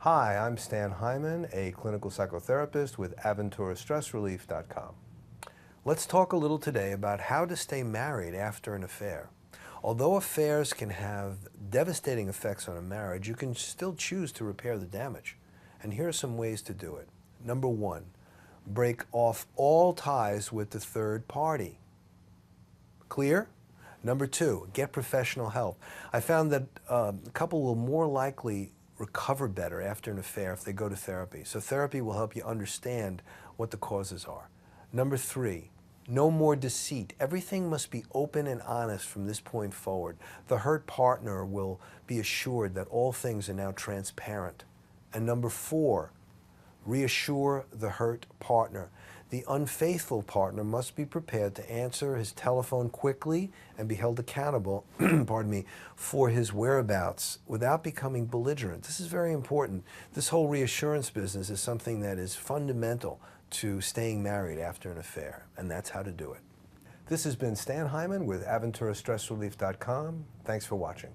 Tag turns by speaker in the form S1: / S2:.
S1: Hi, I'm Stan Hyman, a clinical psychotherapist with AventuraStressRelief.com. Let's talk a little today about how to stay married after an affair. Although affairs can have devastating effects on a marriage, you can still choose to repair the damage. And here are some ways to do it. Number one, break off all ties with the third party. Clear? Number two, get professional help. I found that a couple will more likely recover better after an affair if they go to therapy. So therapy will help you understand what the causes are. Number three, no more deceit. Everything must be open and honest from this point forward. The hurt partner will be assured that all things are now transparent. And number four, reassure the hurt partner. The unfaithful partner must be prepared to answer his telephone quickly and be held accountable, pardon me, for his whereabouts without becoming belligerent. This is very important. This whole reassurance business is something that is fundamental to staying married after an affair, and that's how to do it. This has been Stan Hyman with AventuraStressRelief.com. Thanks for watching.